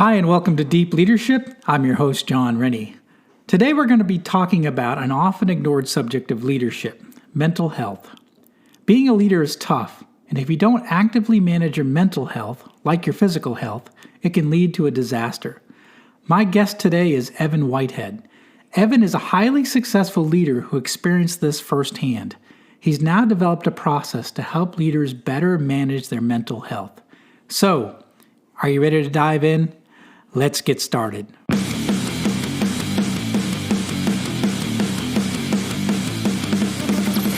Hi, and welcome to Deep Leadership. I'm your host, John Rennie. Today, we're going to be talking about an often ignored subject of leadership, mental health. Being a leader is tough, and if you don't actively manage your mental health, like your physical health, it can lead to a disaster. My guest today is Evan Whitehead. Evan is a highly successful leader who experienced this firsthand. He's now developed a process to help leaders better manage their mental health. So, are you ready to dive in? Let's get started.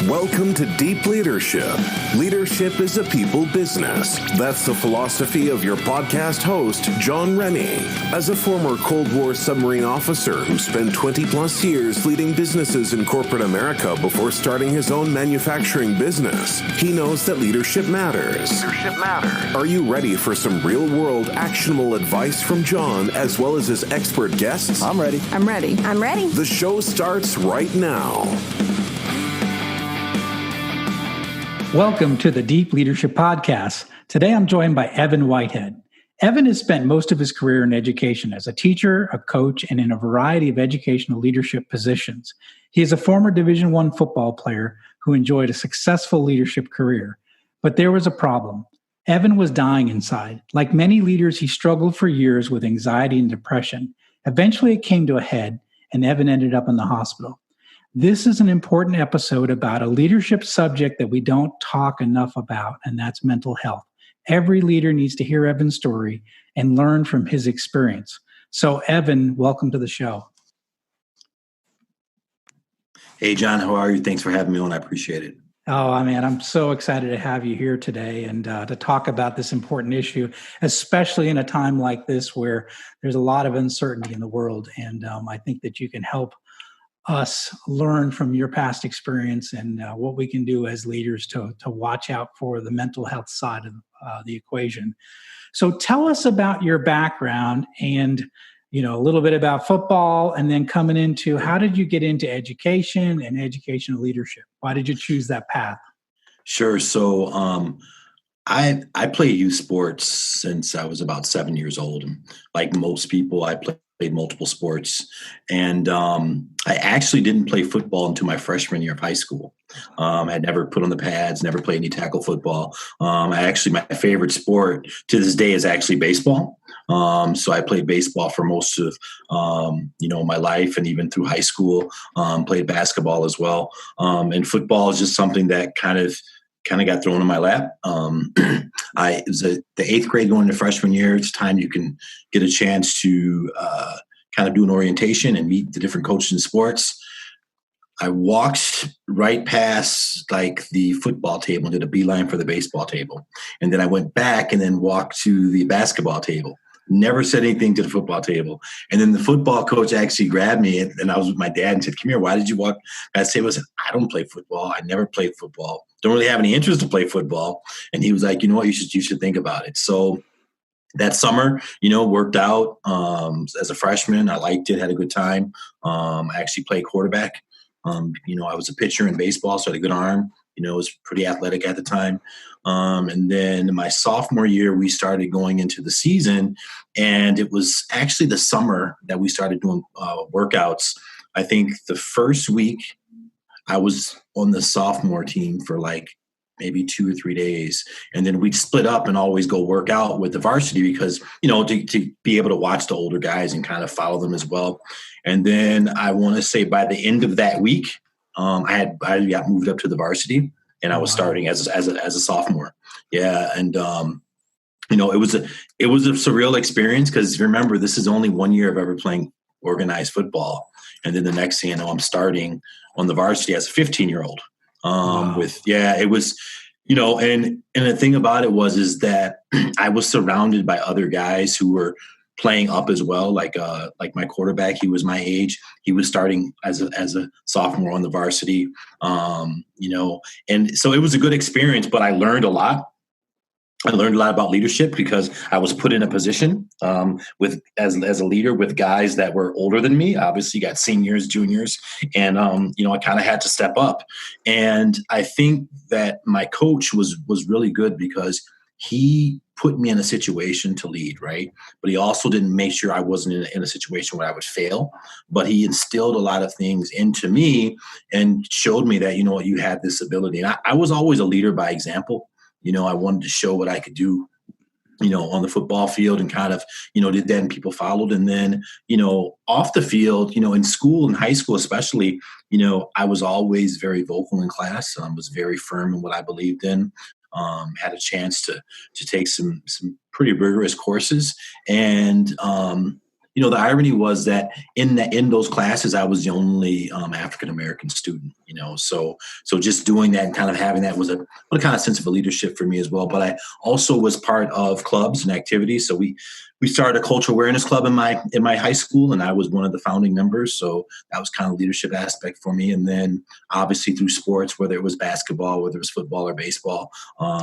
Welcome to Deep Leadership. Leadership is a people business. That's the philosophy of your podcast host, John Rennie. As a former Cold War submarine officer who spent 20 plus years leading businesses in corporate America before starting his own manufacturing business, he knows that leadership matters. Are you ready for some real-world actionable advice from John as well as his expert guests? I'm ready. The show starts right now. Welcome to the Deep Leadership Podcast. Today I'm joined by Evan Whitehead. Evan has spent most of his career in education as a teacher, a coach, and in a variety of educational leadership positions. He is a former Division I football player who enjoyed a successful leadership career. But there was a problem. Evan was dying inside. Like many leaders, he struggled for years with anxiety and depression. Eventually it came to a head, and Evan ended up in the hospital. This is an important episode about a leadership subject that we don't talk enough about, and that's mental health. Every leader needs to hear Evan's story and learn from his experience. So, Evan, welcome to the show. Hey, John, how are you? Thanks for having me on. I appreciate it. Oh, man, I'm so excited to have you here today and to talk about this important issue, especially in a time like this where there's a lot of uncertainty in the world. And I think that you can help us learn from your past experience and what we can do as leaders to watch out for the mental health side of the equation. So tell us about your background and, a little bit about football, and then coming into how did you get into education and educational leadership? Why did you choose that path? Sure. So I play youth sports since I was about 7 years old. And like most people, I played multiple sports. And I actually didn't play football until my freshman year of high school. I had never put on the pads, never played any tackle football. My favorite sport to this day is actually baseball. So I played baseball for most of, my life and even through high school, played basketball as well. And football is just something that kind of got thrown in my lap. It was the eighth grade going to freshman year. It's time you can get a chance to kind of do an orientation and meet the different coaches in sports. I walked right past like the football table and did a beeline for the baseball table. And then I went back and then walked to the basketball table. Never said anything to the football table. And then the football coach actually grabbed me and I was with my dad and said, "Come here, why did you walk past the table?" I said, "I don't play football. I never played football. Don't really have any interest to play football." And he was like, "You know what, you should think about it." So that summer, worked out as a freshman. I liked it, had a good time. I actually played quarterback. I was a pitcher in baseball, so I had a good arm. Was pretty athletic at the time. And then my sophomore year, we started going into the season, and it was actually the summer that we started doing workouts. I think the first week I was on the sophomore team for like maybe 2 or 3 days. And then we'd split up and always go work out with the varsity because, to be able to watch the older guys and kind of follow them as well. And then I want to say by the end of that week, I got moved up to the varsity and I was starting as a sophomore. Yeah. And, it was a surreal experience because remember, this is only 1 year of ever playing organized football. And then the next thing I'm starting on the varsity as a 15-year-old. It was, and the thing about it is that I was surrounded by other guys who were playing up as well. Like my quarterback, he was my age. He was starting as a sophomore on the varsity, and so it was a good experience, but I learned a lot. I learned a lot about leadership because I was put in a position as a leader with guys that were older than me. Obviously, got seniors, juniors, and I kind of had to step up. And I think that my coach was really good because he put me in a situation to lead, right? But he also didn't make sure I wasn't in a situation where I would fail. But he instilled a lot of things into me and showed me that, you know what, you had this ability. And I was always a leader by example. You know, I wanted to show what I could do, you know, on the football field, and kind of, you know, did that, and people followed. And then, you know, off the field, you know, in school, in high school especially, you know, I was always very vocal in class, was very firm in what I believed in, had a chance to take some pretty rigorous courses. And, you know, the irony was that in those classes, I was the only African-American student, you know, so just doing that and kind of having that was a kind of sense of a leadership for me as well. But I also was part of clubs and activities. So we started a cultural awareness club in my high school, and I was one of the founding members. So that was kind of leadership aspect for me. And then obviously through sports, whether it was basketball, whether it was football or baseball,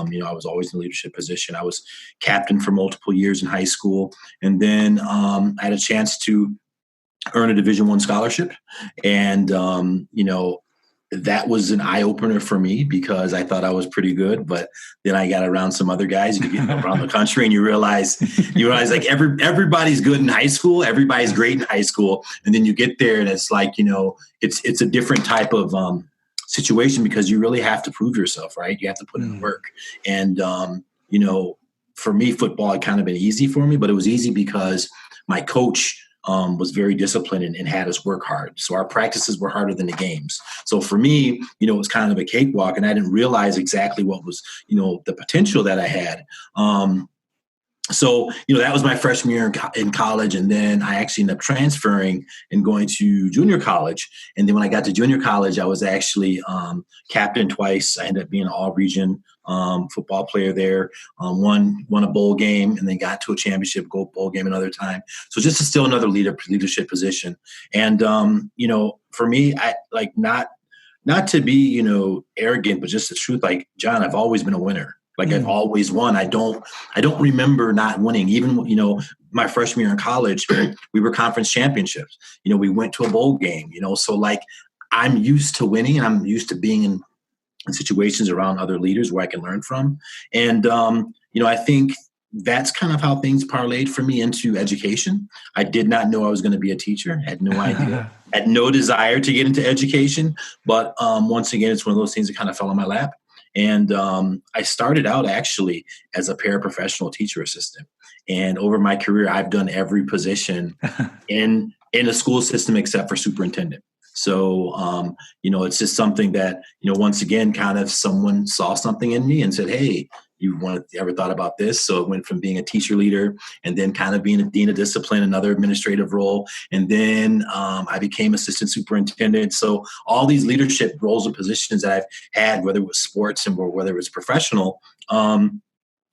you know, I was always in a leadership position. I was captain for multiple years in high school. And then I had a chance to earn a Division I scholarship. And, you know, that was an eye opener for me because I thought I was pretty good, but then I got around some other guys. You get around the country and you realize like everybody's good in high school. Everybody's great in high school. And then you get there and it's like, you know, it's a different type of, situation because you really have to prove yourself, right? You have to put in the work. And, you know, for me, football had kind of been easy for me, but it was easy because my coach was very disciplined and had us work hard. So our practices were harder than the games. So for me, you know, it was kind of a cakewalk, and I didn't realize exactly what was, you know, the potential that I had. So, you know, that was my freshman year in college. And then I actually ended up transferring and going to junior college. And then when I got to junior college, I was actually captain twice. I ended up being an all-region football player there, won a bowl game, and then got to a championship gold bowl game another time. So just still another leadership position. And, you know, for me, I like not to be, you know, arrogant, but just the truth. Like, John, I've always been a winner. Like I've always won. I don't remember not winning. Even, you know, my freshman year in college, we were conference championships. You know, we went to a bowl game, you know, so like I'm used to winning, and I'm used to being in situations around other leaders where I can learn from. And, you know, I think that's kind of how things parlayed for me into education. I did not know I was going to be a teacher. Had no idea. Had no desire to get into education. But once again, it's one of those things that kind of fell in my lap. And I started out actually as a paraprofessional teacher assistant. And over my career, I've done every position in a school system except for superintendent. So, you know, it's just something that, you know, once again, kind of someone saw something in me and said, hey, you ever thought about this? So it went from being a teacher leader and then kind of being a dean of discipline, another administrative role. And then I became assistant superintendent. So all these leadership roles and positions that I've had, whether it was sports and whether it was professional, you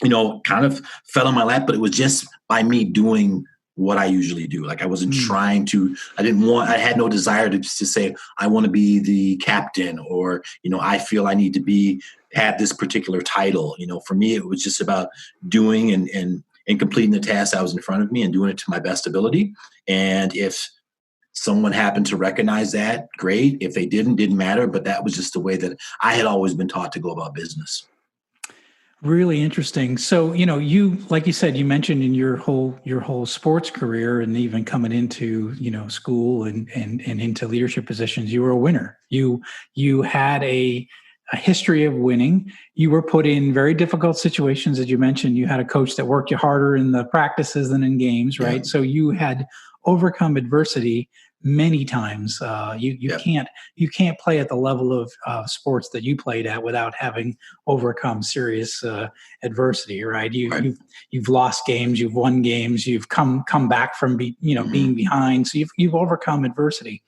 know, kind of fell in my lap, but it was just by me doing what I usually do. Like I wasn't trying to, I had no desire to say, I want to be the captain, or, you know, I feel I need to have this particular title. You know, for me, it was just about doing and completing the task that was in front of me and doing it to my best ability. And if someone happened to recognize that, great. If they didn't matter, but that was just the way that I had always been taught to go about business. Really interesting. So, you know, like you said, you mentioned in your whole sports career and even coming into, you know, school and into leadership positions, you were a winner. You had a history of winning. You were put in very difficult situations. As you mentioned, you had a coach that worked you harder in the practices than in games, right? Yeah. So you had overcome adversity many times. You can't play at the level of sports that you played at without having overcome serious adversity, right? You've lost games, you've won games, you've come back from being behind. So you've overcome adversity.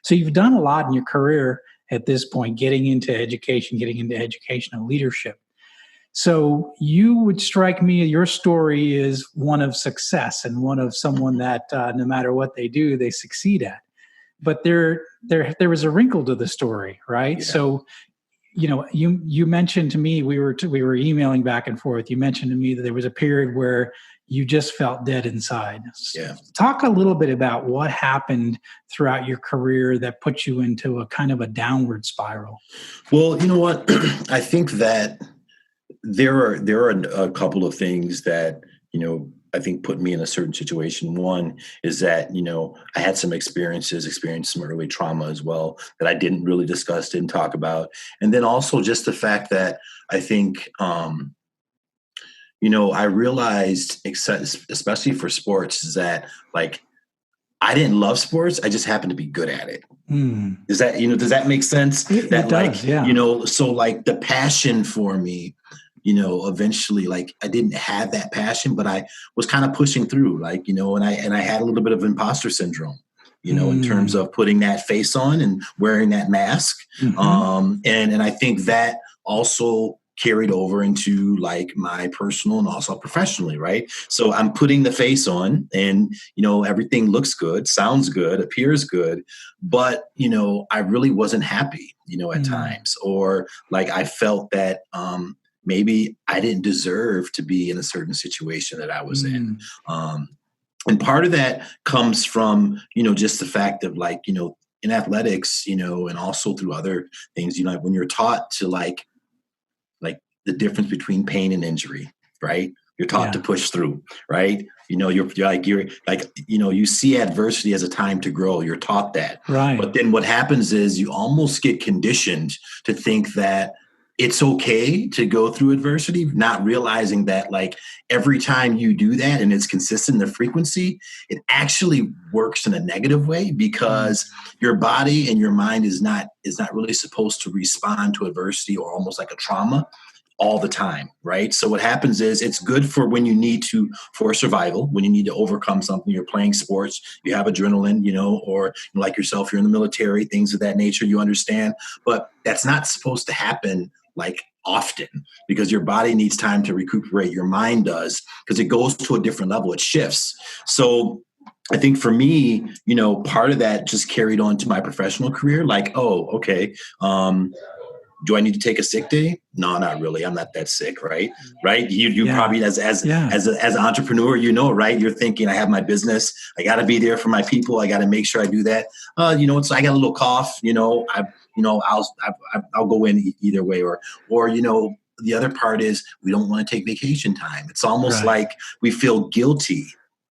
So you've done a lot in your career at this point, getting into educational leadership. So you would strike me, your story is one of success and one of someone that no matter what they do, they succeed at. But there was a wrinkle to the story, right? Yeah. So, you know, you mentioned to me, we were emailing back and forth. You mentioned to me that there was a period where you just felt dead inside. Yeah. Talk a little bit about what happened throughout your career that put you into a kind of a downward spiral. Well, you know what? I think that there are a couple of things that, I think put me in a certain situation. One is that, I had some experienced some early trauma as well that I didn't really discuss, didn't talk about. And then also just the fact that I think, I realized, especially for sports, is that like, I didn't love sports. I just happened to be good at it. Does that make sense? It does, yeah. So like the passion for me, eventually, like I didn't have that passion, but I was kind of pushing through, like, and I had a little bit of imposter syndrome, in terms of putting that face on and wearing that mask. And I think that also carried over into like my personal and also professionally, right? So I'm putting the face on and, everything looks good, sounds good, appears good, but, I really wasn't happy, at times, or like I felt that, maybe I didn't deserve to be in a certain situation that I was in. And part of that comes from, just the fact of like, in athletics, and also through other things, when you're taught to like the difference between pain and injury, right? You're taught to push through, right? You're like, you see adversity as a time to grow. You're taught that. Right. But then what happens is you almost get conditioned to think that it's okay to go through adversity, not realizing that like every time you do that and it's consistent in the frequency, it actually works in a negative way because your body and your mind is not really supposed to respond to adversity or almost like a trauma all the time, right? So what happens is it's good for when you need to, for survival, when you need to overcome something, you're playing sports, you have adrenaline, or like yourself, you're in the military, things of that nature, you understand. But that's not supposed to happen like often because your body needs time to recuperate. Your mind does because it goes to a different level. It shifts. So I think for me, part of that just carried on to my professional career. Like, oh, okay. Do I need to take a sick day? No, not really. I'm not that sick, right? Right? You probably as an entrepreneur, right? You're thinking, I have my business. I got to be there for my people. I got to make sure I do that. So I got a little cough. I'll go in either way. Or the other part is we don't want to take vacation time. It's almost like we feel guilty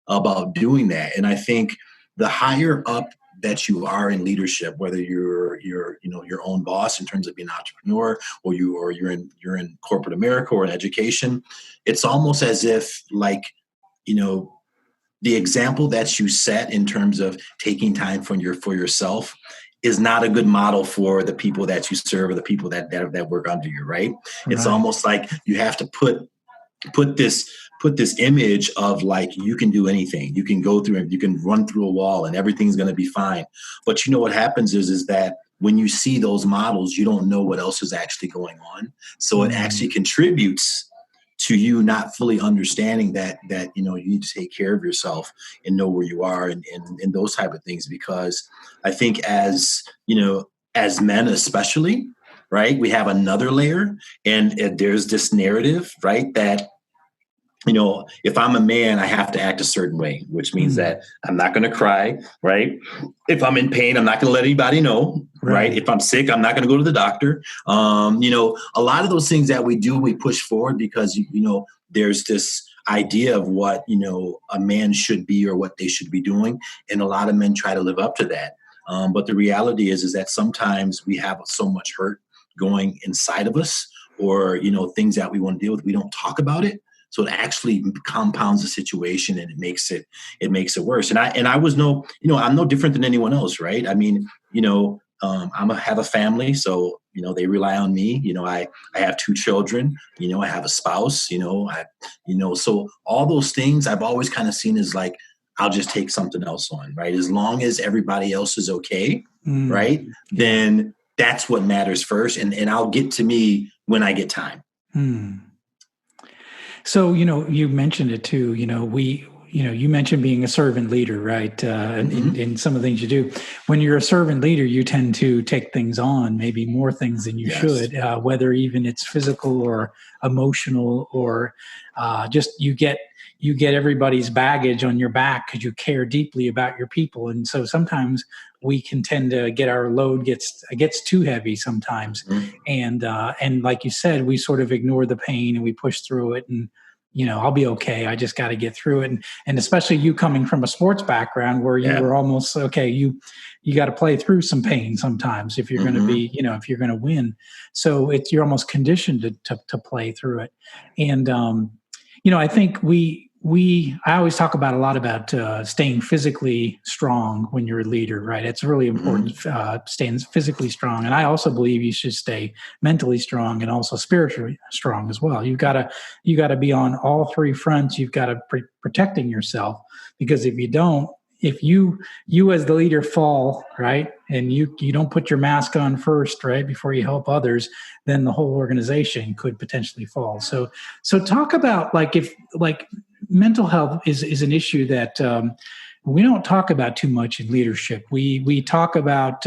about doing that. And I think the higher up that you are in leadership, whether you're your own boss in terms of being an entrepreneur, or you're in corporate America or in education, it's almost as if like, the example that you set in terms of taking time for yourself is not a good model for the people that you serve or the people that work under you, right? It's almost like you have to put this image of like, you can do anything, you can go through it, you can run through a wall and everything's going to be fine. But what happens is that when you see those models, you don't know what else is actually going on. So it actually contributes to you not fully understanding that you need to take care of yourself and know where you are and those type of things. Because I think as men especially, right, we have another layer and there's this narrative, right, that if I'm a man, I have to act a certain way, which means that I'm not going to cry, right? If I'm in pain, I'm not going to let anybody know, right? If I'm sick, I'm not going to go to the doctor. A lot of those things that we do, we push forward because, there's this idea of what, a man should be or what they should be doing. And a lot of men try to live up to that. But the reality is that sometimes we have so much hurt going inside of us or, things that we want to deal with. We don't talk about it. So it actually compounds the situation and it makes it worse. And I was I'm no different than anyone else, right? I mean, have a family, so they rely on me. I have 2 children. I have a spouse. So all those things I've always kind of seen as like, I'll just take something else on, right? As long as everybody else is okay, right? Then that's what matters first, and I'll get to me when I get time. So, you mentioned it too, you mentioned being a servant leader, right? In some of the things you do. When you're a servant leader, you tend to take things on, maybe more things than you should, whether even it's physical or emotional or just you get you get everybody's baggage on your back because you care deeply about your people. And so sometimes we can tend to get our load gets too heavy sometimes. Mhm. And like you said, we sort of ignore the pain and we push through it, and I'll be okay. I just got to get through it. And especially you coming from a sports background where you Yeah. were almost okay, you got to play through some pain sometimes if you're going to be, if you're going to win. So you're almost conditioned to play through it. And I think I always talk about a lot about staying physically strong when you're a leader, right? It's really important, staying physically strong. And I also believe you should stay mentally strong and also spiritually strong as well. You got to be on all three fronts. You've got to protecting yourself, because if you don't, if you as the leader fall, right, and you don't put your mask on first, right, before you help others, then the whole organization could potentially fall. So talk about if mental health is an issue that we don't talk about too much in leadership. We talk about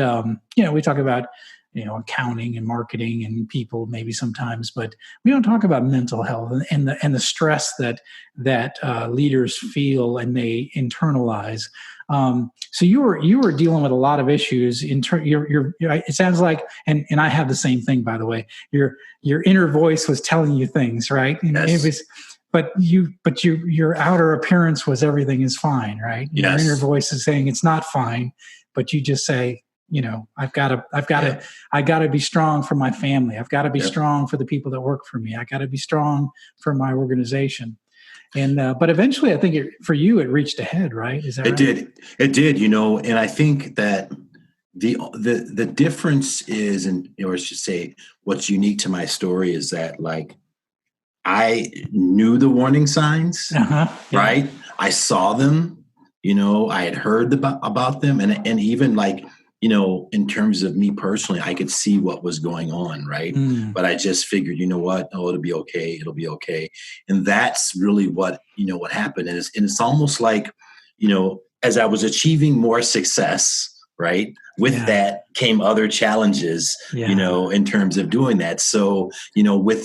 accounting and marketing and people maybe sometimes, but we don't talk about mental health and the stress that leaders feel and they internalize. So you were dealing with a lot of issues. It sounds like, and I have the same thing, by the way. Your inner voice was telling you things, right? Yes. But your outer appearance was everything is fine, right? Yes. Your inner voice is saying it's not fine, but you just say, I've got to be strong for my family. I've got to be strong for the people that work for me. I got to be strong for my organization. And but eventually, I think for you, it reached a head, right? Is that right? It did. And I think that the difference is, or I should say, what's unique to my story is that I knew the warning signs, right? I saw them, I had heard about them, and even in terms of me personally, I could see what was going on, right? But I just figured, what? Oh, it'll be okay. It'll be okay. And that's really what happened. And it's almost like, as I was achieving more success, right? With that came other challenges, in terms of doing that. So,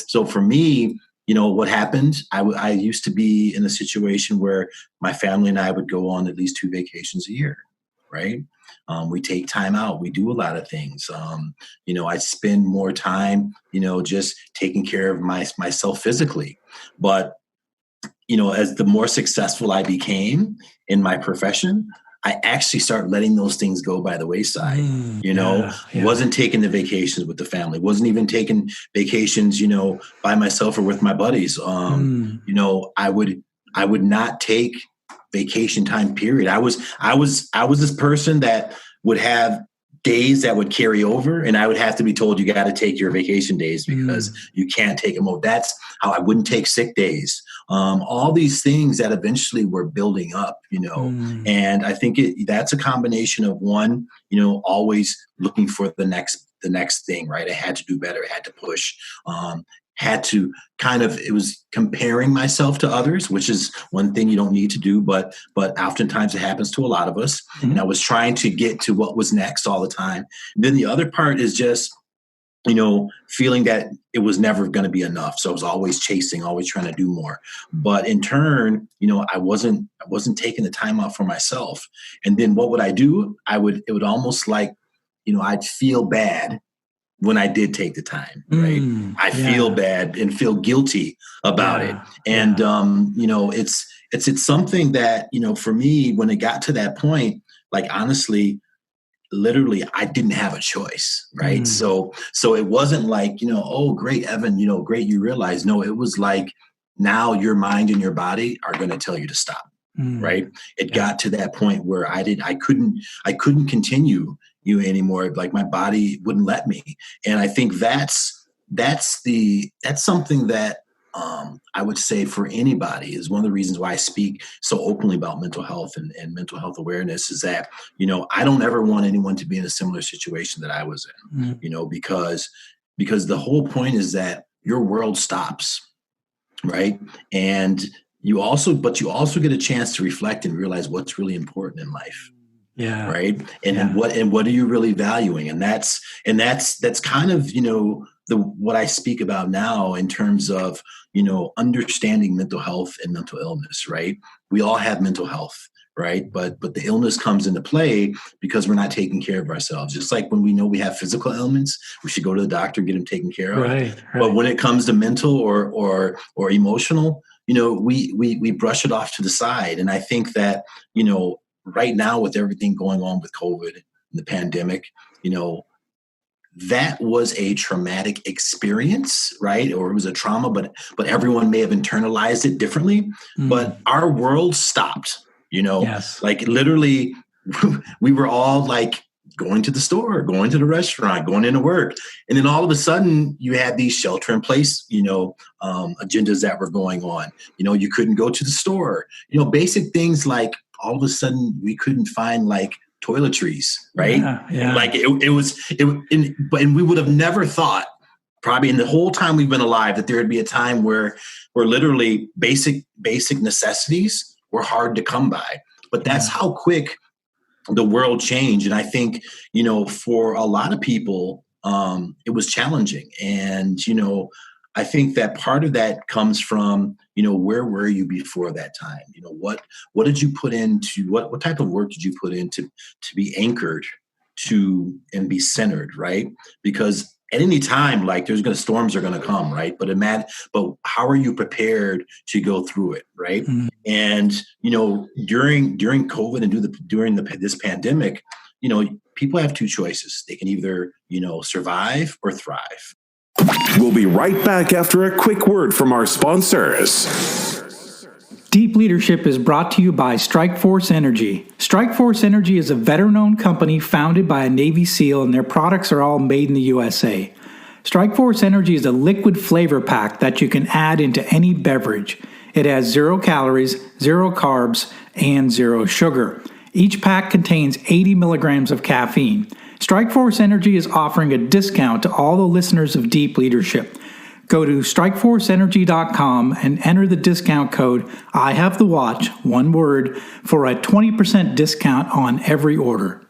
so for me, what happened, I used to be in a situation where my family and I would go on at least 2 vacations a year, right? We take time out. We do a lot of things. I spend more time, just taking care of myself physically. But, as the more successful I became in my profession, I actually start letting those things go by the wayside. Wasn't taking the vacations with the family, wasn't even taking vacations, by myself or with my buddies. I would not take vacation time, period. I was this person that would have days that would carry over, and I would have to be told, you got to take your vacation days because you can't take them over. That's how I wouldn't take sick days. All these things that eventually were building up, and I think that's a combination of one, always looking for the next thing, right? I had to do better. I had to push, had to it was comparing myself to others, which is one thing you don't need to do, but oftentimes it happens to a lot of us. And I was trying to get to what was next all the time. And then the other part is just, feeling that it was never going to be enough. So I was always chasing, always trying to do more. But in turn, I wasn't taking the time out for myself. And then what would I do? It would almost I'd feel bad when I did take the time, right? I feel bad and feel guilty about it. And, it's something that, for me, when it got to that point, honestly, literally, I didn't have a choice, right? So it wasn't oh, great, Evan, great, you realize. No, it was now your mind and your body are going to tell you to stop, right? It got to that point where I couldn't continue anymore. My body wouldn't let me. And I think that's something that I would say for anybody is one of the reasons why I speak so openly about mental health and mental health awareness is that, I don't ever want anyone to be in a similar situation that I was in, because the whole point is that your world stops, right? And you also get a chance to reflect and realize what's really important in life. Yeah. Right. And what are you really valuing? And that's kind of, what I speak about now in terms of, understanding mental health and mental illness, right? We all have mental health, right? But the illness comes into play because we're not taking care of ourselves. Just like when we know we have physical ailments, we should go to the doctor, get them taken care of. Right. But when it comes to mental or emotional, we brush it off to the side. And I think that, right now with everything going on with COVID and the pandemic, that was a traumatic experience, right? Or it was a trauma, but everyone may have internalized it differently. But our world stopped, Yes. like literally we were all like going to the store, going to the restaurant, going into work. And then all of a sudden you had these shelter in place, agendas that were going on. You couldn't go to the store, basic things like all of a sudden we couldn't find like toiletries, right? Yeah. Like and we would have never thought probably in the whole time we've been alive that there would be a time where literally basic necessities were hard to come by. But that's how quick the world changed. And I think, for a lot of people, it was challenging. And, I think that part of that comes from, where were you before that time? What did you put into, what type of work did you put in to be anchored to and be centered, right? Because at any time, like storms are going to come, right? But how are you prepared to go through it, right? Mm-hmm. And during COVID and during this pandemic, people have two choices. They can either survive or thrive. We'll be right back after a quick word from our sponsors. Deep Leadership is brought to you by Strikeforce Energy. Strikeforce Energy is a veteran-owned company founded by a Navy SEAL, and their products are all made in the USA. Strikeforce Energy is a liquid flavor pack that you can add into any beverage. It has 0 calories, 0 carbs, and 0 sugar. Each pack contains 80 milligrams of caffeine. Strikeforce Energy is offering a discount to all the listeners of Deep Leadership. Go to strikeforceenergy.com and enter the discount code I Have the Watch, one word, for a 20% discount on every order.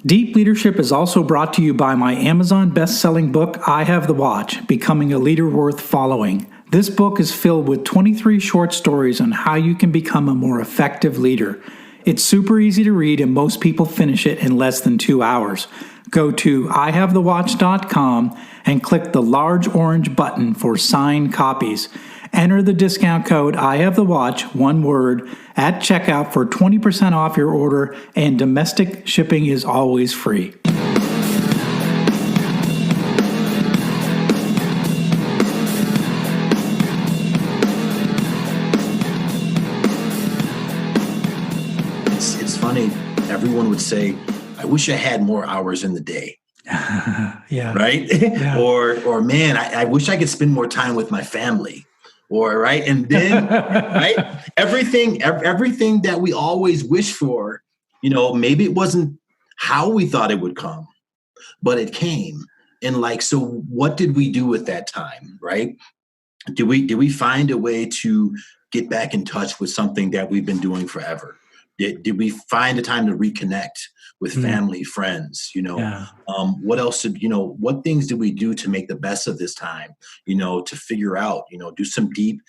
Deep Leadership is also brought to you by my Amazon best-selling book, I Have the Watch, Becoming a Leader Worth Following. This book is filled with 23 short stories on how you can become a more effective leader. It's super easy to read and most people finish it in less than 2 hours. Go to ihavethewatch.com and click the large orange button for signed copies. Enter the discount code I Have the Watch, one word, at checkout for 20% off your order, and domestic shipping is always free. It's funny. Everyone would say, I wish I had more hours in the day. Yeah. Right. Yeah. Or man, I wish I could spend more time with my family. Or right. And then right. Everything that we always wish for, maybe it wasn't how we thought it would come, but it came. And so what did we do with that time? Right. Did we find a way to get back in touch with something that we've been doing forever? Did we find a time to reconnect with family, friends, what else what things did we do to make the best of this time, to figure out, do some deep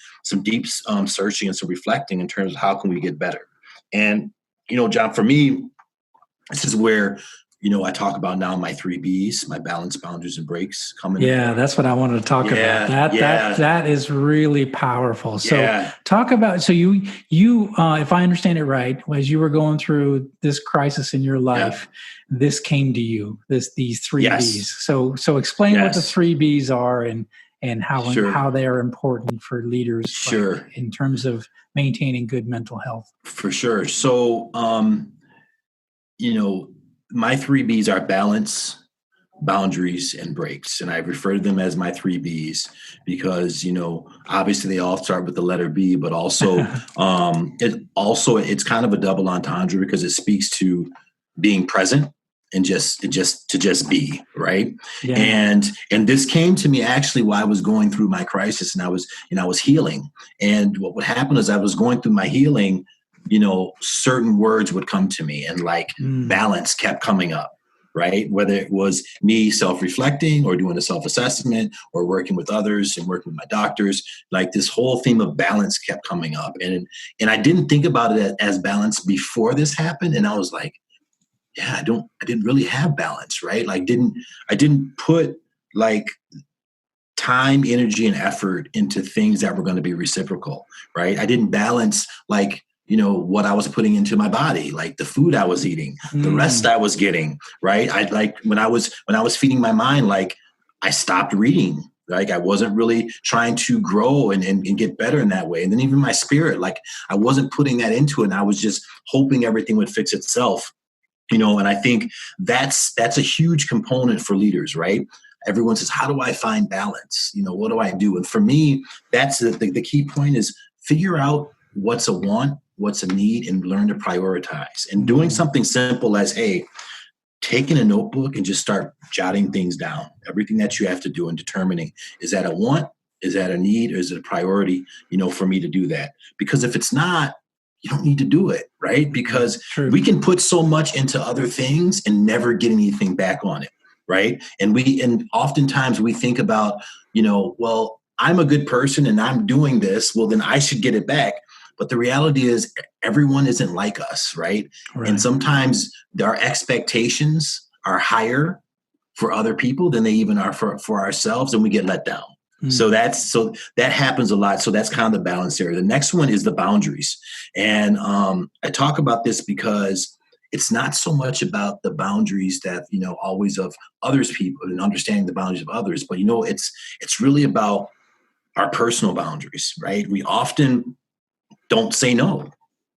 searching and some reflecting in terms of how can we get better. And, John, for me, this is where, I talk about now my 3 B's, my balance, boundaries, and breaks coming. Yeah, that's what I wanted to talk about. That is really powerful. So talk about, so you, if I understand it right, as you were going through this crisis in your life, this came to you, these 3 B's. So explain what the 3 B's are and how they are important for leaders in terms of maintaining good mental health. For sure. So, my 3 B's are balance, boundaries, and breaks. And I refer to them as my 3 B's because, obviously they all start with the letter B, but also, it's kind of a double entendre because it speaks to being present and just be, right? Yeah. And this came to me actually while I was going through my crisis and I was healing. And what would happen is I was going through my healing, certain words would come to me, and like balance kept coming up, right? Whether it was me self-reflecting or doing a self-assessment or working with others and working with my doctors, like this whole theme of balance kept coming up. And I didn't think about it as balance before this happened. And I was like, yeah, I didn't really have balance, right? Like I didn't put like time, energy, and effort into things that were going to be reciprocal, right? I didn't balance like, what I was putting into my body, like the food I was eating, the rest I was getting, right? I like when I was feeding my mind, like I stopped reading. Like I wasn't really trying to grow and get better in that way. And then even my spirit, like I wasn't putting that into it. And I was just hoping everything would fix itself. And I think that's a huge component for leaders, right? Everyone says, how do I find balance? What do I do? And for me, that's the key point is figure out what's a want, what's a need, and learn to prioritize. And doing something simple as, hey, taking a notebook and just start jotting things down, everything that you have to do and determining, is that a want? Is that a need? Or is it a priority, for me to do that? Because if it's not, you don't need to do it, right? Because we can put so much into other things and never get anything back on it, right? And oftentimes we think about, well, I'm a good person and I'm doing this, well, then I should get it back. But the reality is everyone isn't like us, right? And sometimes our expectations are higher for other people than they even are for ourselves, and we get let down. So that happens a lot. So that's kind of the balance area. The next one is the boundaries. And I talk about this because it's not so much about the boundaries that, always of others people and understanding the boundaries of others, but, it's really about our personal boundaries, right? We often don't say no,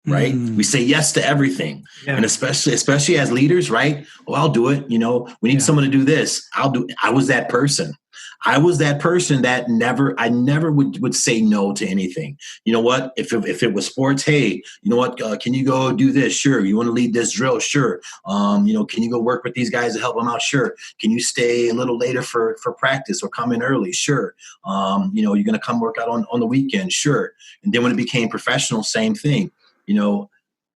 right? We say yes to everything. Yeah. And especially as leaders, right? Oh, I'll do it. We need someone to do this. I'll do it. I was that person that I never would say no to anything. You know what? If it was sports, hey, you know what? Can you go do this? Sure. You want to lead this drill? Sure. Can you go work with these guys to help them out? Sure. Can you stay a little later for practice or come in early? Sure. You're going to come work out on the weekend? Sure. And then when it became professional, same thing.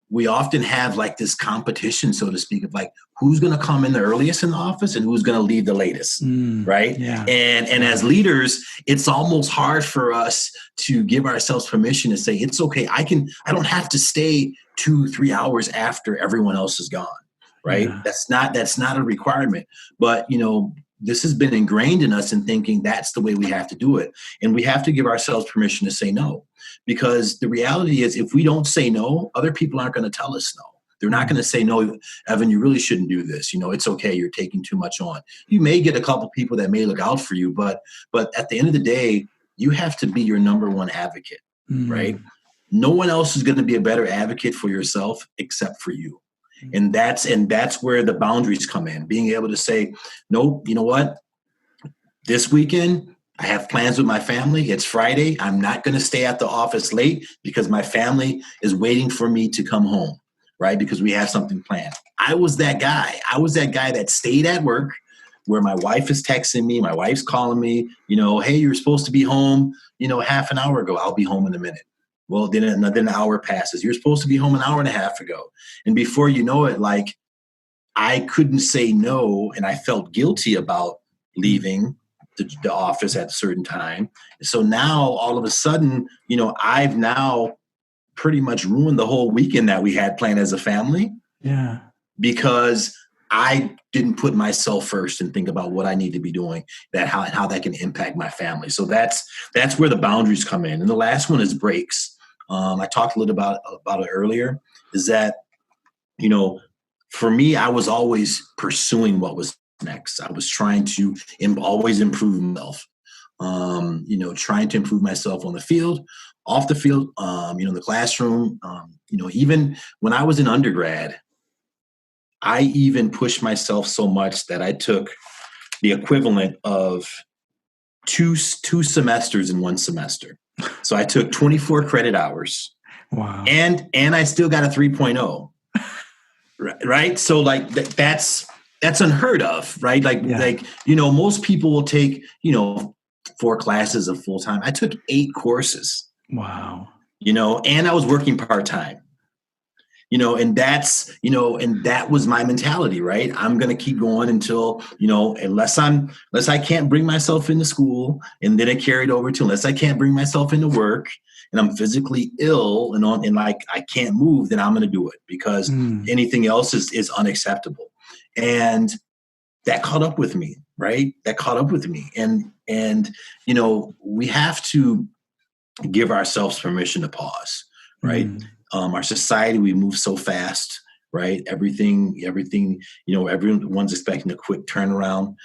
We often have like this competition, so to speak, of like who's going to come in the earliest in the office and who's going to leave the latest, right? Yeah. And as leaders, it's almost hard for us to give ourselves permission to say, it's okay. I don't have to stay 2-3 hours after everyone else is gone, right? Yeah. That's not a requirement, but this has been ingrained in us in thinking that's the way we have to do it. And we have to give ourselves permission to say no. Because the reality is, if we don't say no, other people aren't going to tell us no. They're not going to say, no, Evan, you really shouldn't do this. It's okay. You're taking too much on. You may get a couple people that may look out for you, but at the end of the day, you have to be your number one advocate, right? No one else is going to be a better advocate for yourself except for you. And that's where the boundaries come in. Being able to say, nope, you know what? This weekend, I have plans with my family. It's Friday. I'm not going to stay at the office late because my family is waiting for me to come home, right? Because we have something planned. I was that guy. That stayed at work where my wife is texting me. My wife's calling me, hey, you're supposed to be home, half an hour ago. I'll be home in a minute. Well, then an hour passes. You're supposed to be home an hour and a half ago. And before you know it, like I couldn't say no. And I felt guilty about leaving the office at a certain time. So now all of a sudden, I've now pretty much ruined the whole weekend that we had planned as a family. Yeah. Because I didn't put myself first and think about what I need to be doing, how that can impact my family. So that's where the boundaries come in. And the last one is breaks. I talked a little about it earlier, is that, for me, I was always pursuing what was next. I was trying to always improve myself, trying to improve myself on the field, off the field, in the classroom. Even when I was in undergrad, I even pushed myself so much that I took the equivalent of two semesters in one semester. So I took 24 credit hours. Wow. And I still got a 3.0. Right. So like that's unheard of, right? Most people will take, 4 classes of full time. I took 8 courses. Wow. And I was working part-time. and that was my mentality, right? I'm going to keep going until, unless I can't bring myself into school, and then it carried over to unless I can't bring myself into work and I'm physically ill and like I can't move, then I'm going to do it because anything else is unacceptable. And that caught up with me, right? That caught up with me. And we have to give ourselves permission to pause, right? Our society, we move so fast, right? Everything, everyone's expecting a quick turnaround,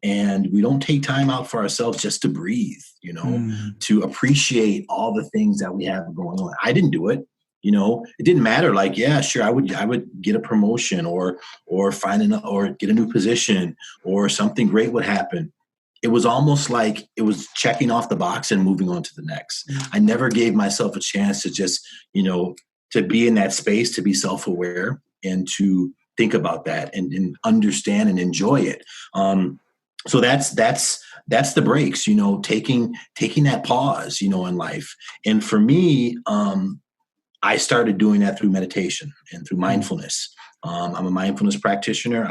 and we don't take time out for ourselves just to breathe, to appreciate all the things that we have going on. I didn't do it. It didn't matter. Like, yeah, sure, I would get a promotion or get a new position or something great would happen. It was almost like it was checking off the box and moving on to the next. I never gave myself a chance to just, to be in that space, to be self-aware and to think about that and understand and enjoy it. So that's the breaks, taking that pause, in life. And for me, I started doing that through meditation and through mindfulness. I'm a mindfulness practitioner.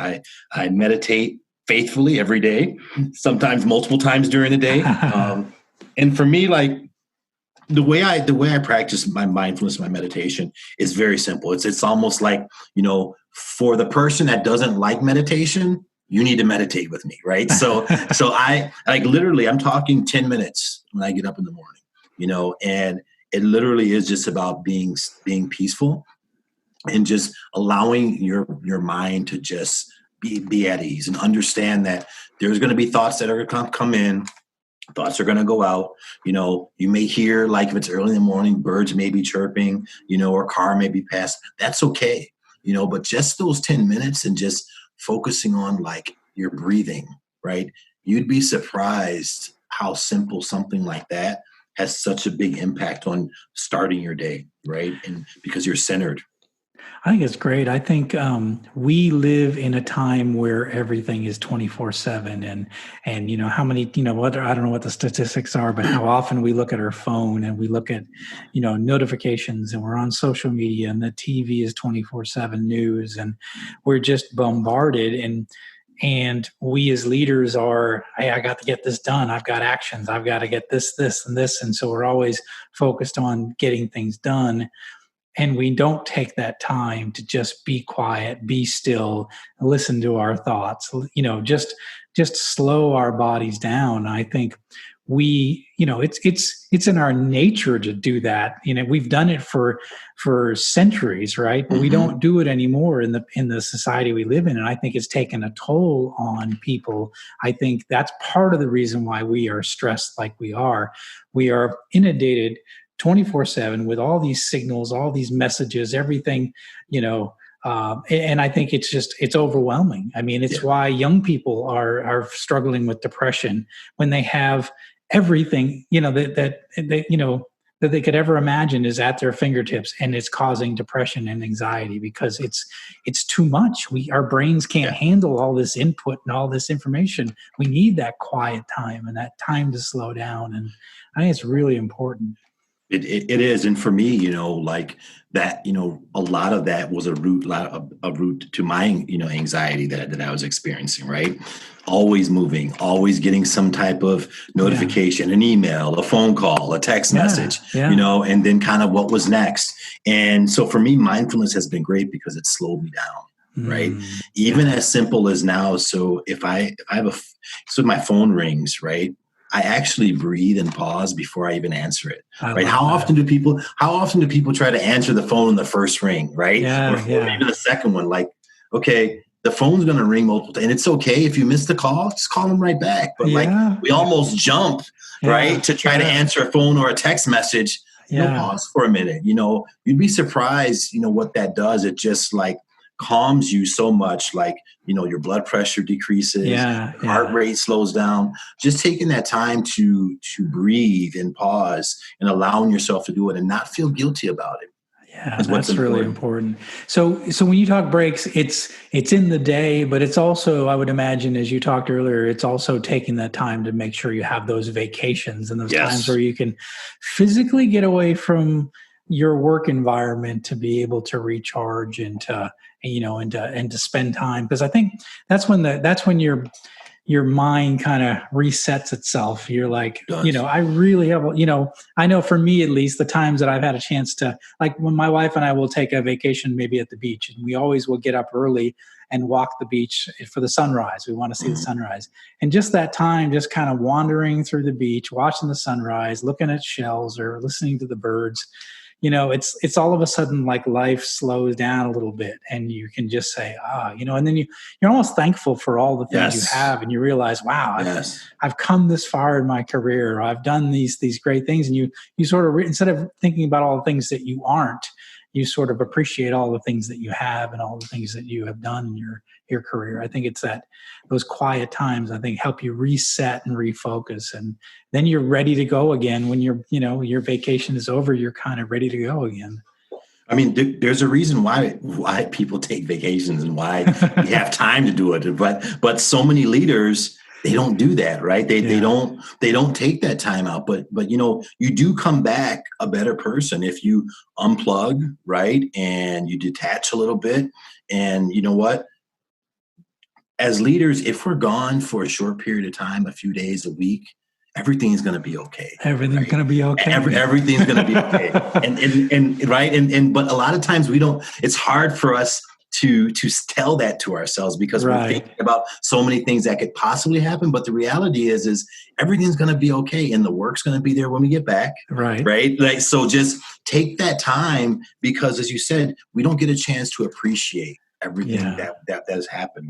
I meditate faithfully every day, sometimes multiple times during the day. And for me, like the way I practice my mindfulness, my meditation is very simple. It's almost like, for the person that doesn't like meditation, you need to meditate with me, right? So I like literally I'm talking 10 minutes when I get up in the morning, and it literally is just about being peaceful and just allowing your mind to just be at ease and understand that there's going to be thoughts that are going to come in. Thoughts are going to go out. You may hear, like if it's early in the morning, birds may be chirping, or car may be passed. That's okay, but just those 10 minutes and just focusing on like your breathing, right? You'd be surprised how simple something like that has such a big impact on starting your day, right? And because you're centered. I think it's great. I think we live in a time where everything is 24/7 and how many, whether I don't know what the statistics are, but how often we look at our phone and we look at, notifications and we're on social media and the TV is 24/7 news and we're just bombarded and we as leaders are, hey, I got to get this done. I've got actions. I've got to get this, and this. And so we're always focused on getting things done. And we don't take that time to just be quiet, be still, listen to our thoughts, just slow our bodies down. I think it's in our nature to do that. We've done it for centuries, right? But we don't do it anymore in the society we live in. And I think it's taken a toll on people. I think that's part of the reason why we are stressed like we are. We are inundated 24/7 with all these signals, all these messages, everything, and I think it's overwhelming. I mean, it's why young people are struggling with depression when they have everything, that they could ever imagine is at their fingertips, and it's causing depression and anxiety because it's too much. Our brains can't handle all this input and all this information. We need that quiet time and that time to slow down. And I think it's really important. It is. And for me, like that, a lot of that was a root to my, anxiety that I was experiencing, right? Always moving, always getting some type of notification, an email, a phone call, a text message, and then kind of what was next. And so for me, mindfulness has been great because it slowed me down, right? Even as simple as now. So if I have so my phone rings, right? I actually breathe and pause before I even answer it. Right? How often do people try to answer the phone in the first ring, right? Or even the second one? Like, okay, the phone's going to ring multiple times, and it's okay if you miss the call, just call them right back. But we almost jump, right, to try to answer a phone or a text message. Pause for a minute. You'd be surprised, what that does. It just like calms you so much, like, your blood pressure decreases, heart rate slows down. Just taking that time to breathe and pause and allowing yourself to do it and not feel guilty about it. Yeah, that's really important. So when you talk breaks, it's in the day, but it's also, I would imagine, as you talked earlier, it's also taking that time to make sure you have those vacations and those times where you can physically get away from your work environment to be able to recharge and to, and to spend time. Because I think that's when your mind kind of resets itself. You're like, Does. I really have, I know for me, at least, the times that I've had a chance to, like when my wife and I will take a vacation, maybe at the beach, and we always will get up early and walk the beach for the sunrise. We want to see the sunrise. And just that time, just kind of wandering through the beach, watching the sunrise, looking at shells or listening to the birds, it's all of a sudden like life slows down a little bit, and you can just say, and then you're almost thankful for all the things you have, and you realize, wow, I've come this far in my career, or I've done these great things. And you sort of, instead of thinking about all the things that you aren't, you sort of appreciate all the things that you have and all the things that you have done in your career. I think it's those quiet times, I think, help you reset and refocus. And then you're ready to go again. When your vacation is over, you're kind of ready to go again. I mean, there's a reason why people take vacations and why we have time to do it. But so many leaders, they don't do that, right? They don't take that time out. But you do come back a better person if you unplug, right? And you detach a little bit. And you know what? As leaders, if we're gone for a short period of time, a few days, a week, everything's going to be okay. Everything's going to be okay. Everything's going to be okay. and right. And but a lot of times it's hard for us to tell that to ourselves, because we're thinking about so many things that could possibly happen. But the reality is everything's going to be okay, and the work's going to be there when we get back. Right. Like, so just take that time, because as you said, we don't get a chance to appreciate everything that has happened.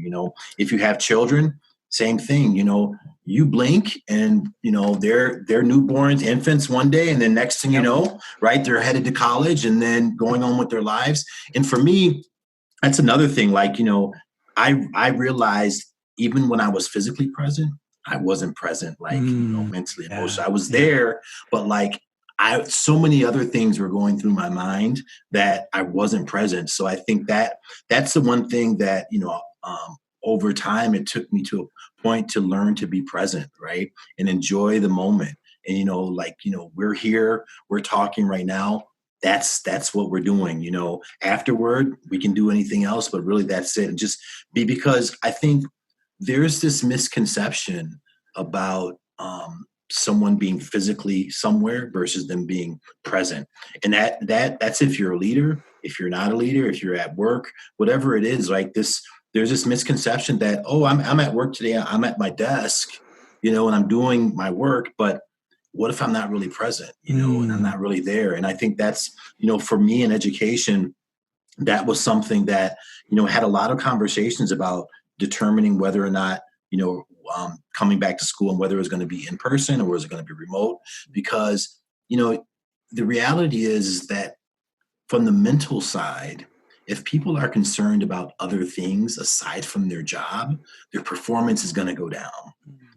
If you have children, same thing. You blink and they're newborns, infants one day, and then next thing you know, right, they're headed to college and then going on with their lives. And for me, that's another thing. Like, I realized even when I was physically present, I wasn't present, like, mentally, emotionally. I was there, but like so many other things were going through my mind that I wasn't present. So I think that's the one thing that, over time, it took me to a point to learn to be present, right? And enjoy the moment. And, we're here, we're talking right now. That's what we're doing. Afterward, we can do anything else, but really that's it. And just because I think there's this misconception about, someone being physically somewhere versus them being present. And that's if you're a leader, if you're not a leader, if you're at work, whatever it is, like this, there's this misconception that, I'm at work today, I'm at my desk, and I'm doing my work, but what if I'm not really present, and I'm not really there? And I think that's, for me in education, that was something that, had a lot of conversations about determining whether or not, coming back to school, and whether it was going to be in person or was it going to be remote. Because, the reality is that from the mental side, if people are concerned about other things aside from their job, their performance is going to go down.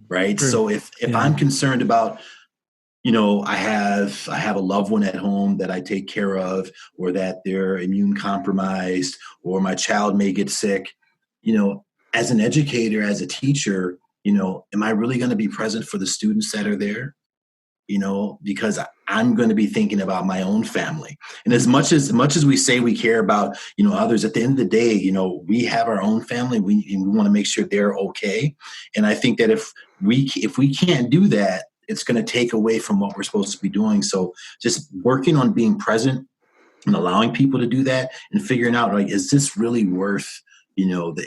Right. True. So if I'm concerned about, I have a loved one at home that I take care of, or that they're immune compromised, or my child may get sick, as an educator, as a teacher, am I really going to be present for the students that are there? Because I'm going to be thinking about my own family. And as much as we say we care about, others, at the end of the day, we have our own family. We want to make sure they're okay. And I think that if we can't do that, it's going to take away from what we're supposed to be doing. So just working on being present and allowing people to do that, and figuring out, like, is this really worth,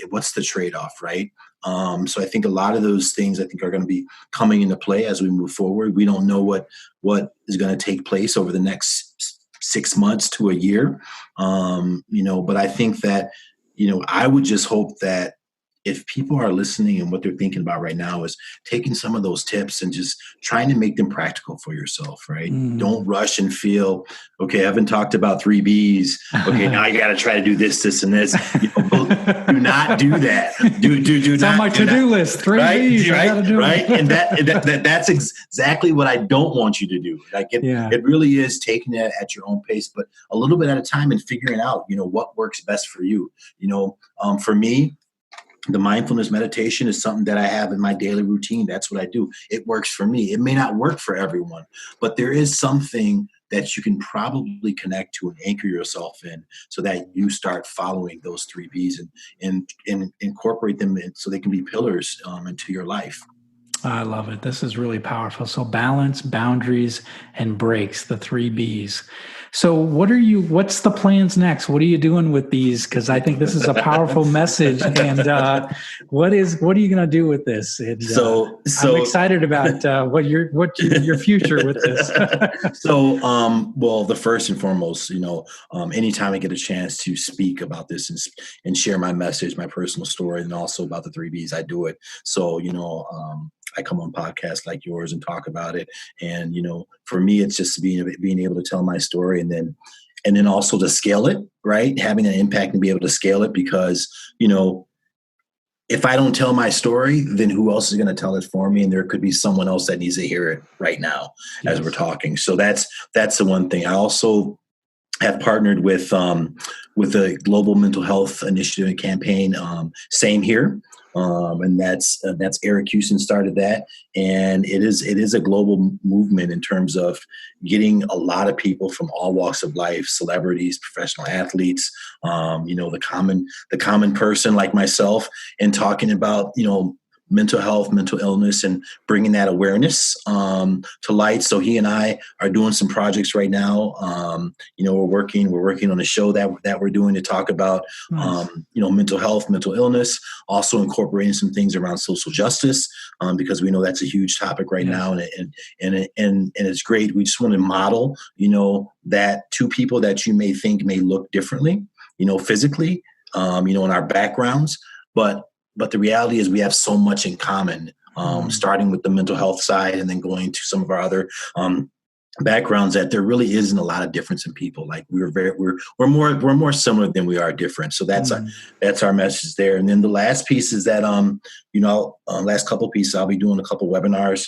what's the trade-off, right? So I think a lot of those things, I think, are going to be coming into play as we move forward. We don't know what is going to take place over the next 6 months to a year, but I think that, I would just hope that if people are listening and what they're thinking about right now is taking some of those tips and just trying to make them practical for yourself, right? Don't rush and feel, okay, Evan talked about 3 B's. Okay, now you got to try to do this, this, and this. Do not do that. Do it's not, on my to-do list. 3 B's. Right. And that's exactly what I don't want you to do. Like it really is taking it at your own pace, but a little bit at a time, and figuring out, what works best for you. For me, the mindfulness meditation is something that I have in my daily routine. That's what I do. It works for me. It may not work for everyone, but there is something that you can probably connect to and anchor yourself in, so that you start following those 3 Bs and incorporate them so they can be pillars into your life. I love it. This is really powerful. So balance, boundaries, and breaks, the 3 Bs. So what's the plans next? What are you doing with these? Because I think this is a powerful message. And what are you going to do with this? And, so I'm excited about what your future with this. Well, the first and foremost, anytime I get a chance to speak about this and share my message, my personal story, and also about the 3 Bs, I do it. So, I come on podcasts like yours and talk about it. And, for me, it's just being able to tell my story and then also to scale it, right? Having an impact and be able to scale it, because, if I don't tell my story, then who else is going to tell it for me? And there could be someone else that needs to hear it right now as we're talking. So that's the one thing. I also have partnered with a global mental health initiative and campaign. Same here. And that's Eric Houston started that. And it is a global movement in terms of getting a lot of people from all walks of life, celebrities, professional athletes, the common person like myself, and talking about, mental health, mental illness, and bringing that awareness to light. So he and I are doing some projects right now. We're working on a show that we're doing to talk about, Nice. Mental health, mental illness, also incorporating some things around social justice, because we know that's a huge topic right now. And it's great. We just want to model, that 2 people that you may think may look differently, physically, in our backgrounds, but the reality is we have so much in common, starting with the mental health side and then going to some of our other backgrounds, that there really isn't a lot of difference in people. Like we're more similar than we are different. So that's our message there. And then the last piece is that last couple pieces, I'll be doing a couple webinars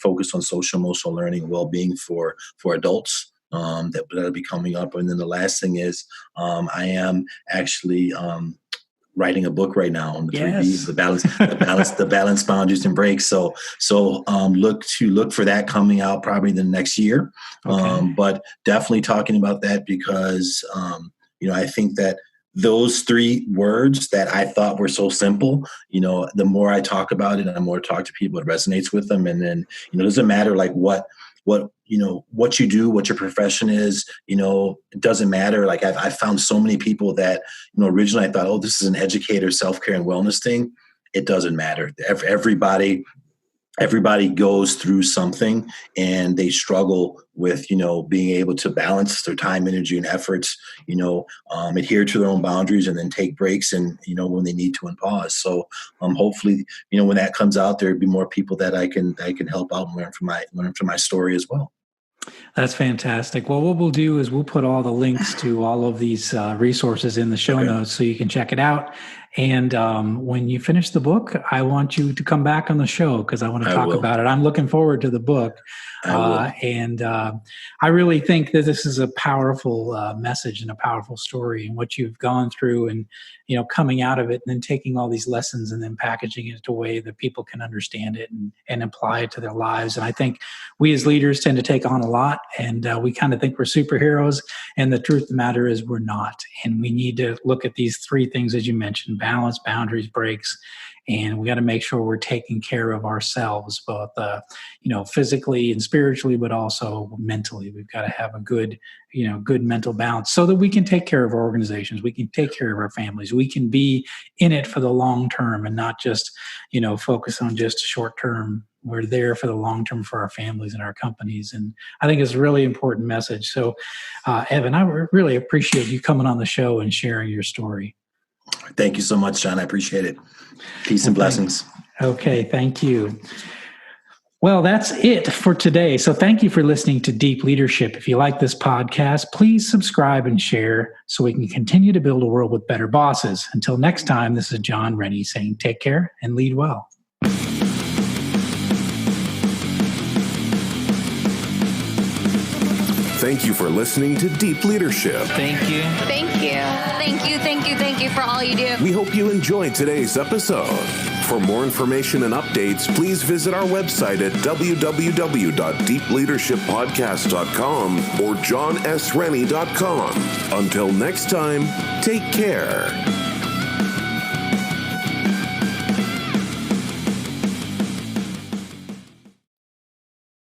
focused on social emotional learning and well-being for adults. That'll be coming up. And then the last thing is I am actually writing a book right now on the 3 Bs, the balance, boundaries, and breaks. So look for that coming out probably the next year. Okay. But definitely talking about that because, I think that those 3 words that I thought were so simple, the more I talk about it and the more I talk to people, it resonates with them. And then, it doesn't matter like what you do, what your profession is, it doesn't matter. Like I found so many people that, originally I thought, oh, this is an educator, self-care and wellness thing. It doesn't matter. Everybody goes through something and they struggle with, being able to balance their time, energy, and efforts, adhere to their own boundaries and then take breaks and, when they need to and pause. So hopefully, when that comes out, there'll be more people that I can help out and learn from my story as well. That's fantastic. Well, what we'll do is we'll put all the links to all of these resources in the show notes so you can check it out. And when you finish the book, I want you to come back on the show because I want to talk about it. I'm looking forward to the book. And I really think that this is a powerful message and a powerful story and what you've gone through and, coming out of it and then taking all these lessons and then packaging it in a way that people can understand it and apply it to their lives. And I think we as leaders tend to take on a lot and we kind of think we're superheroes. And the truth of the matter is we're not. And we need to look at these 3 things, as you mentioned: balance, boundaries, breaks. And we got to make sure we're taking care of ourselves, both, physically and spiritually, but also mentally. We've got to have a good mental balance so that we can take care of our organizations. We can take care of our families. We can be in it for the long term and not just, focus on just short term. We're there for the long term for our families and our companies. And I think it's a really important message. So, Evan, I really appreciate you coming on the show and sharing your story. Thank you so much, John. I appreciate it. Peace and blessings. Okay, thank you. Well, that's it for today. So thank you for listening to Deep Leadership. If you like this podcast, please subscribe and share so we can continue to build a world with better bosses. Until next time, this is John Rennie saying take care and lead well. Thank you for listening to Deep Leadership. Thank you. Thank you. Thank you. Thank you. Thank you for all you do. We hope you enjoyed today's episode. For more information and updates, please visit our website at www.deepleadershippodcast.com or johnsrennie.com. Until next time, take care.